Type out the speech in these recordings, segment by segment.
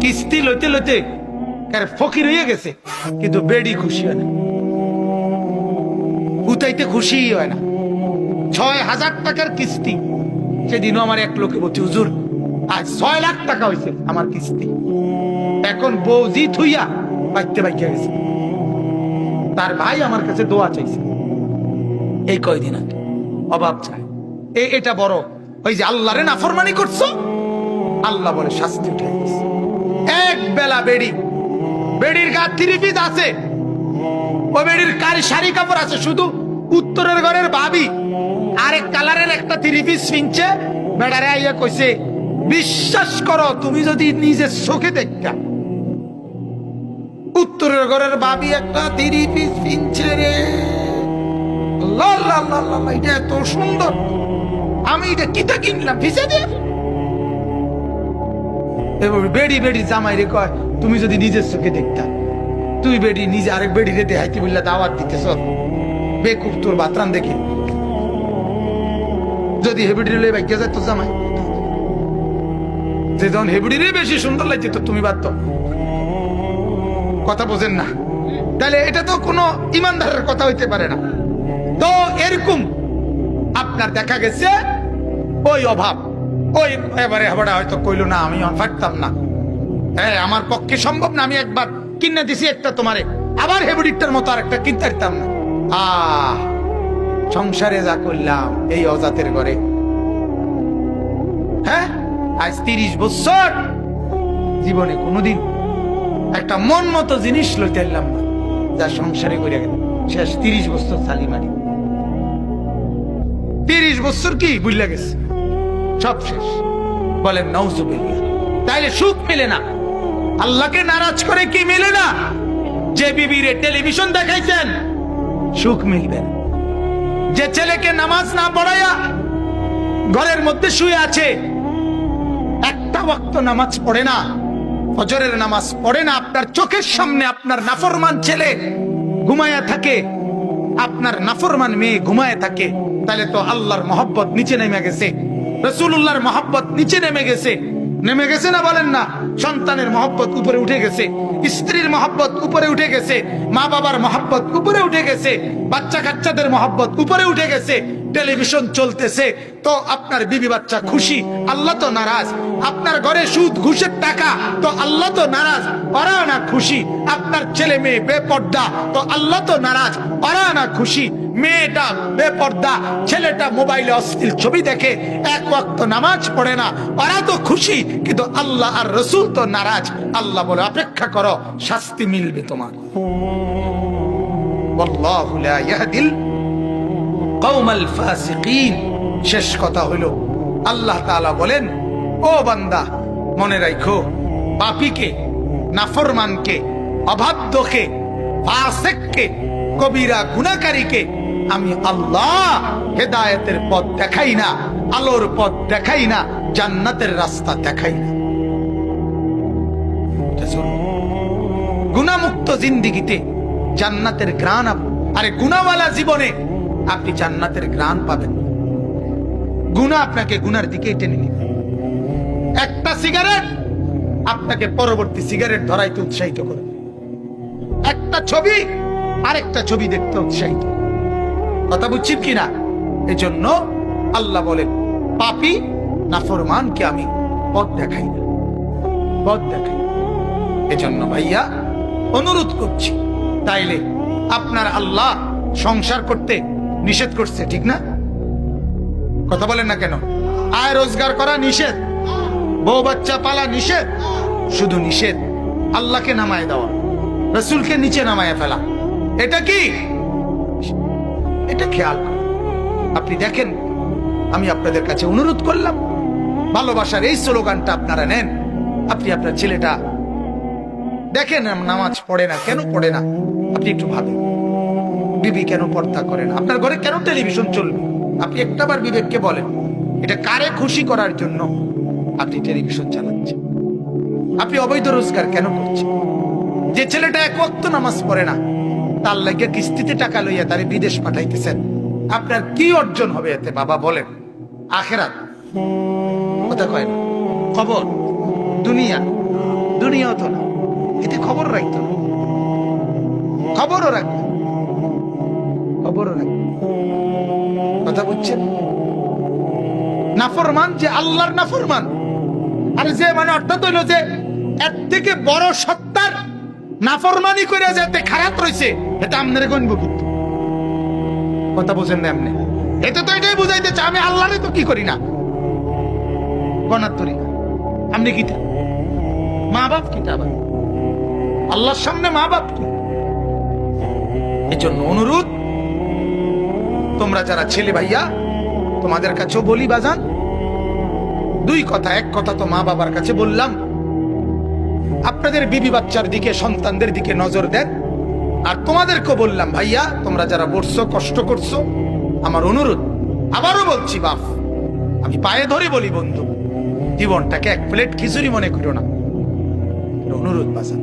কিস্তি লইতে লইতে ফকির হয়ে গেছে, কিন্তু বেডি খুশি হয় না, উতাইতে খুশি হয় না। ৬,০০০ টাকার কিস্তি। সেদিনও আমার এক লোকে বলছে, হুজুর আজ ৬ লাখ টাকা হয়েছে আমার কিস্তি। এখন বৌজি থুইয়া বাইতে বাইকে গেছে, তার ভাই আমার কাছে দোয়া চাইছে এই কয়দিন আগে, অভাব চায়। এটা বড় ওই যে আল্লাহরে নাফরমানি করছো, আল্লাহ বলে শাস্তি উঠে গেছে। এক বেলা বেড়ির গা 3 পিস আছে, ও বেড়ির কারি শাড়ি কাপড় আছে, শুধু উত্তরের ঘরের ভাবি আরেক কালারের একটা 3 পিস কিনছে। বেড়ারে আইয়া কইছে, বিশ্বাস করো তুমি যদি নিজের চোখে দেখা, উত্তরের ঘরের ভাবি একটা 3 পিস কিনছে রে, আল্লাহ আল্লাহ আল্লাহ, এটা এত সুন্দর, আমি এটা কিটা কিনলাম ভিসা দিয়ে। বেড়ি জামাই রে কয়, তুমি যদি নিজের চোখে দেখতা, তুই বেড়ি নিজে আরেক বেড়ি রে দেখাইতে বললা দাওয়াত দিতেছ, বেকুব তোর বাতরান দেখে। যদি হেবিডি রে ভাগ্য যায় তো জামাই, যে যখন হেবিডি রে বেশি সুন্দর লাগছে তো তুমি বাদ। কথা বোঝেন না? তাহলে এটা তো কোনো ইমানদারের কথা হইতে পারে না। তো এরকম আপনার দেখা গেছে ওই অভাব, ওই এবারে হাবড়া হয়তো কইলো না, আমি পারতাম না, হ্যাঁ আমার পক্ষে সম্ভব না, আমি একবার কিনে দিছি একটা তোমারে, আবার হেবুডিটার মতো আর একটা কিনতে পারতাম না। সংসারে যা করলাম এই অজাতের ঘরে, হ্যাঁ আজ 30 বছর জীবনে কোনোদিন একটা মন মতো জিনিস লইতে পারলাম না, যা সংসারে করে গেল শেষ 30 বছর চালি মারি। 30 বছর কি বুঝলা গেছে, সব শেষ। বলেন নাউজুবিল্লাহ। তাইলে সুখ মেলে না, আল্লাহকে নারাজ করে কি মেলে না? যে বিবিরে টেলিভিশন দেখাইছেন সুখ মিলবে না। যে ছেলেকে নামাজ না পড়াইয়া ঘরের মধ্যে শুয়ে আছে, একটা ওয়াক্ত নামাজ পড়ে না, ফজরের নামাজ পড়ে না, আপনার চোখের সামনে আপনার নাফরমান ছেলে ঘুমায়া থাকে, আপনার নাফরমান মেয়ে ঘুমায়া থাকে, তাহলে তো আল্লাহর মহব্বত নিচে নেমে গেছে, রাসূলুল্লাহর মহব্বত নিচে নেমে গেছে। নেমে গেছে না বলেন না? সন্তানের মহব্বত উপরে উঠে গেছে, স্ত্রীর মহব্বত উপরে উঠে গেছে, মা বাবার মহব্বত উপরে উঠে গেছে, বাচ্চা কাচ্চাদের মহব্বত উপরে উঠে গেছে। টেলিভিশন চলতেছে তো আপনার বিবি বাচ্চা খুশি, আল্লাহ তো নারাজ। আপনার ঘরে সুদ ঘুষের টাকা তো আল্লাহ তো নারাজ, ওরা না খুশি। আপনার ছেলে মেয়ে বেপর্দা তো আল্লাহ তো নারাজ, ওরা না খুশি। মেয়েটা বেপর্দা, ছেলেটা মোবাইলে অশ্লীল ছবি দেখে, এক ওয়াক্ত নামাজ পড়ে না, ওরা তো খুশি, কিন্তু আল্লাহ আর রাসূল তো নারাজ। আল্লাহ বলে অপেক্ষা করো, শাস্তি মিলবে তোমার। ওয়াল্লাহু লা ইয়াহদিল কওমাল ফাসিকিন। শেষ কথা হলো আল্লাহ তাআলা বলেন, ও বান্দা মনে রাখো, পাপীকে, নাফরমানকে, অবাধ্যকে, ফাসিককে, কবিরা গুনাহকারীকে আমি আল্লাহ হেদায়েতের পথ দেখাই না, আলোর পথ দেখাই না, জান্নাতের রাস্তা দেখাই না। গুনাহমুক্ত জিন্দেগিতে জান্নাতের ঘ্রাণ, আরে গুনাহওয়ালা জীবনে আপনি জান্নাতের ঘ্রাণ পাবেন। গুনাহ আপনাকে গুনার দিকে টেনে নেবে। একটা সিগারেট আপনাকে পরবর্তী সিগারেট ধরাইতে উৎসাহিত করে, একটা ছবি আরেকটা ছবি দেখতে উৎসাহিত। কথা বুঝছেন কিনা? এজন্য আল্লাহ বলেন, পাপী নাফরমানকে আমি পথ দেখাই না, পথ দেখাই। এজন্য ভাইয়া অনুরোধ করছি, তাইলে আপনার আল্লাহ সংসার করতে নিষেধ করছে, ঠিক না? কথা বলেন না কেন? আয় রোজগার করা নিষেধ, বউ বাচ্চা পালা নিষেধ, শুধু নিষেধ আল্লাহকে নামায় দেওয়া, রাসূলকে নিচে নামায় ফেলা। এটা কি? এটা খেয়াল আপনি দেখেন। আমি আপনাদের কাছে অনুরোধ করলাম, ভালোবাসার এই স্লোগানটা আপনারা নেন। আপনি আপনার ছেলেটা দেখেন নামাজ পড়ে না, কেন পড়ে না? আপনি একটু ভাবেন, বিবি কেন পর্দা করে না? আপনার ঘরে কেন টেলিভিশন চলবে? আপনি একটাবার বিবেককে বলেন, এটা কারে খুশি করার জন্য আপনি টেলিভিশন চালাচ্ছেন? আপনি অবৈধ রোজগার কেন করছেন? যে ছেলেটা এক ওয়াক্ত নামাজ পড়ে না, তার লাগে কিস্তিতে টাকা লইয়া তারে বিদেশ পাঠাইতেছেন, আপনার কি অর্জন হবে এতে? বাবা বলেন, আখেরাত কথা কয় না, খবর দুনিয়া। হতো না, এতে খবর রাখতো না, খবরও রাখবে, খবরও রাখবে। কথা বুঝছেন? নাফরমান যে আল্লাহর নাফরমান, আর যে মানে অর্থাৎ হইল যে এর থেকে বড় সত্তার নাফরমানি করে যেতে খারাপ রয়েছে, এটা আপনার গণব কিন্তু। কথা বুঝেন না এমনি, এটা তো এটাই বুঝাইতে চাই আমি আল্লাহরে তো কি করি না, গণার করি না। আপনি কিটা মা বাপ কিটা আবার আল্লাহর সামনে মা বাপ কি? এই জন্য অনুরোধ, তোমরা যারা ছেলে ভাইয়া, তোমাদের কাছেও বলি বাজান, দুই কথা। এক কথা তো মা বাবার কাছে বললাম, আপনাদের বিবি বাচ্চার দিকে, সন্তানদের দিকে নজর দেন। আর তোমাদেরকেও বললাম ভাইয়া, তোমরা যারা বসছো, কষ্ট করছো, আমার অনুরোধ, আবারও বলছি বাপ, আমি পায়ে ধরে বলি বন্ধু, জীবনটাকে এক প্লেট খিচুড়ি মনে করো না। অনুরোধ বাজান,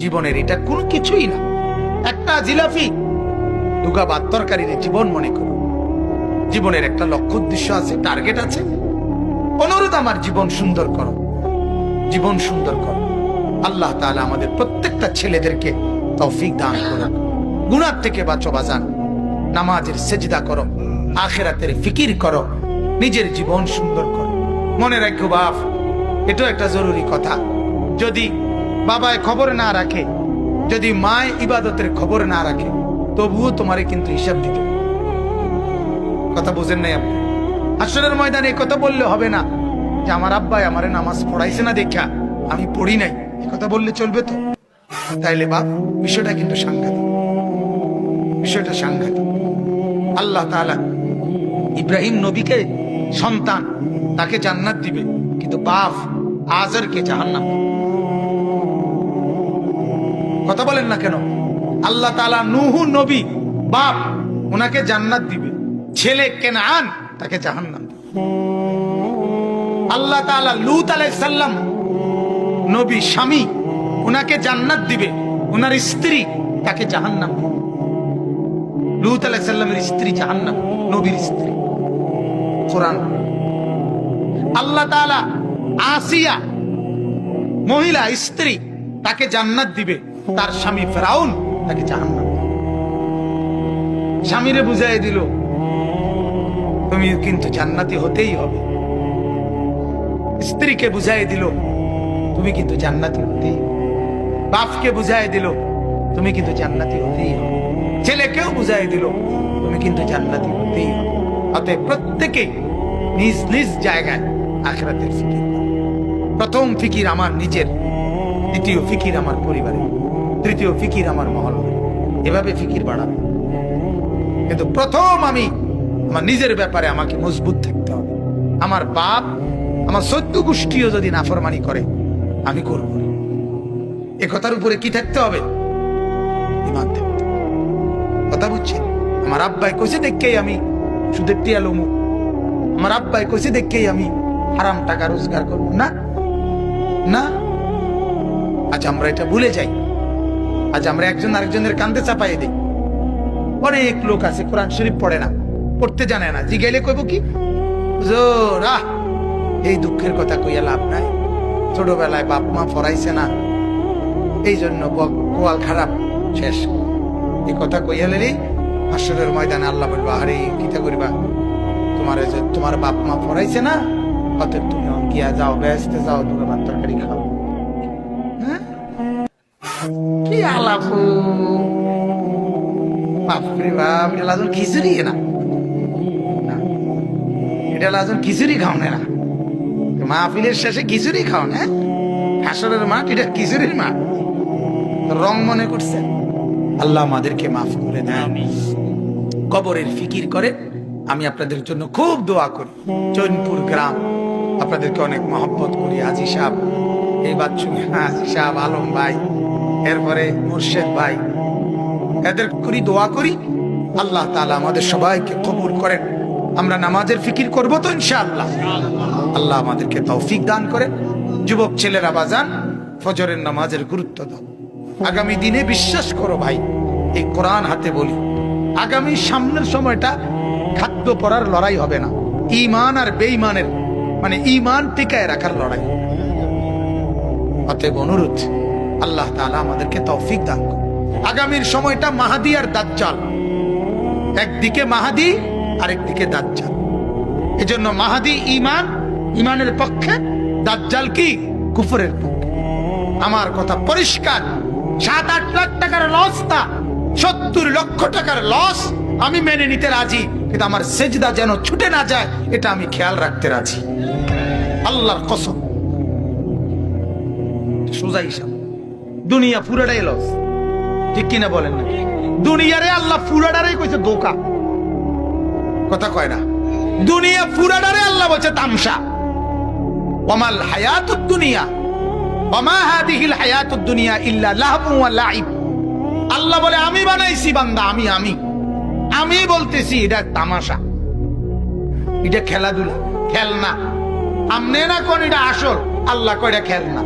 জীবনের এটা কোনো কিছুই না, একটা জিলাপি দুগা ভাত তরকারির জীবন মনে করো। জীবনের একটা লক্ষ্য উদ্দেশ্য আছে, টার্গেট আছে। অনুরোধ, আমার জীবন সুন্দর করো, জীবন সুন্দর করো। আল্লাহ তাআলা আমাদের প্রত্যেকটা ছেলেদেরকে তৌফিক দান করুন। গুনাহ থেকে বাঁচো বাজান, নামাজের সেজদা করো, আখিরাতের ফিকির করো, নিজের জীবন সুন্দর করো। মনে রাখো বাপ, এটাও একটা জরুরি কথা, যদি বাবায় খবর না রাখে, যদি মায় ইবাদতের খবর না রাখে, তবুও তোমারে কিন্তু হিসাব দিতে। কথা বুঝেন নাই আপনি? হাসরের ময়দানে এই কথা বললে হবে না যে আমার আব্বাই আমারে নামাজ পড়াইছে না দেখা আমি পড়ি নাই, এই কথা বললে চলবে তো? তাইলে বাপ, বিষয়টা কিন্তু সাংঘাতিক, বিষয়টা সাংঘাতিক। আল্লাহ তাআলা ইব্রাহিম নবীকে সন্তান, তাকে জান্নাত দিবে, কিন্তু বাপ আজরকে জাহান্নাম। কথা বলেন না কেন? আল্লাহ তাআলা নূহ নবী বাপ, ওনাকে জান্নাত দিবে, ছেলে কেনান তাকে জাহান্নাম দিবে। আল্লাহ তাআলা লূত আলাইহিস সালাম নবী স্বামী, ওনাকে জান্নাত দিবে, ওনার স্ত্রী তাকে জাহান্নাম দিবে। লূত আলাইহিস সালামের স্ত্রী জাহান্নাম, নবীর স্ত্রী। কোরআন। আল্লাহ তাআলা আসিয়া মহিলা স্ত্রী, তাকে জান্নাত দিবে, তার স্বামী ফেরাউন তাকে জাহান্নাম দিবে। স্বামীরে বুঝাই দিল তুমি কিন্তু জান্নাতি হতেই হবে, স্ত্রীকে বুঝাই দিল তুমি কিন্তু জান্নাতি হতেই হবে, বাপকে বুঝাই দিল তুমি কিন্তু জান্নাতি হতেই হবে, ছেলেকেও বুঝাই দিল তুমি কিন্তু জান্নাতি হতেই হবে। অতএব প্রত্যেকে নিজ নিজ জায়গায় আখিরাতের ফিকির। প্রথম ফিকির আমার নিজের, দ্বিতীয় ফিকির আমার পরিবারের, তৃতীয় ফিকির আমার মহল্লা। এভাবে ফিকির বাড়াবে, কিন্তু প্রথম আমি আমার নিজের ব্যাপারে আমাকে মজবুত থাকতে হবে। আমার বাপ, আমার 14 গোষ্ঠীও যদি নাফরমানি করে, আমি করব না। এ কথার উপরে কি থাকতে হবে? ঈমান থাকতে হবে। কথা বুঝছেন? আমার আব্বাই কইছে দেখেই আমি সুদের টিয়া লমু, আমার আব্বাই কইছে দেখেই আমি হারাম টাকা রোজগার করব না, না। আজ আমরা এটা ভুলে যাই, আজ আমরা একজন আরেকজনের কান্দে চাপাই দিই। অনেক লোক আছে কোরআন শরীফ পড়ে না, পড়তে জানে না, জিগাইলে কইব কি জোরা। এই দুঃখের কথা কইয়া লাভ নাই। ছোটবেলায় বাপ মা পড়াইছে না, এই জন্য গোয়াল খারাপ, শেষ। এই কথা কইয়া লেলি হাসরের ময়দানে আল্লাহ বলবো, আরে কিতা করিবা, তোমার বাপ মা পড়াইছে না, অতএব তুমি গিয়া যাও, বেহেশতে যাও, তুমি ভাত তরকারি খাও। হ্যাঁ, কি আলাপ বাপরে বাপ, এটা লাজন খিচুড়ি না, এটা লাজন খিচুড়ি খাও না। মাহফিলের শেষে খিচুড়ি খাও না, হাসরের মাঠ এটা খিচুড়ির মাঠ, রং মনে করছেন। আল্লাহ আমাদেরকে মাফ করে দেন। কবরের ফিকির করে আমি আপনাদের জন্য খুব দোয়া করি। চৈনপুর গ্রাম, আপনাদেরকে অনেক মহব্বত করি। আজি সাহেব, এই বাচ্চু, আজি সাহেব, আলম ভাই, এরপরে মুর্শেদ ভাই, এদের করি দোয়া করি আল্লাহ তাআলা আমাদের সবাইকে কবুল করেন। আমরা নামাজের ফিকির করব তো ইনশাআল্লাহ। আল্লাহ আমাদেরকে তৌফিক দান করে। যুবক ছেলেরা বাজান, ফজরের নামাজের গুরুত্ব দাও। আগামী দিনে বিশ্বাস করো ভাই, এই কোরআন হাতে বলি, আগামী সামনের সময়টা খাদ্য পড়ার লড়াই হবে না, ঈমান আর বেঈমানের, মানে ঈমান টিকায় রাখার লড়াই। অতএব অনুরোধ, আল্লাহ তাআলা আমাদেরকে তৌফিক দান করুন। আগামীর সময়টা মাহাদি আর দাজ্জাল, একদিকে মাহাদি আরেকদিকে দাজ্জাল। এজন্য মাহাদি ইমানের পক্ষে, দাজ্জাল কি কুফরের পক্ষে। আমার কথা পরিষ্কার, 7-8 লাখ টাকার লস না, 70 লক্ষ টাকার লস আমি মেনে নিতে রাজি, কিন্তু আমার সেজদা যেন ছুটে না যায় এটা আমি খেয়াল রাখতে রাজি, আল্লাহর কসম। সোজা হিসাব, দুনিয়া পুরাটাই লস, ঠিক কিনা বলেন না? দুনিয়ারে আল্লাহ পুরাটারই কইছে ধোঁকা, কথা কয় না? দুনিয়া পুরাটারে আল্লাহ বলছে তামসা। ওয়ামাল হায়াতুদ দুনিয়া ওয়ামা হাদিহিল হায়াতুদ দুনিয়া ইল্লা লাহবু ওয়া লাইব। আল্লাহ বলে আমি বানাইছি বান্দা, আমি বলতেছি এটা তামাশা, এটা খেলাধুলা, খেলনা। আমনে না কোন এটা আসল, আল্লাহ কয় এটা খেলনা।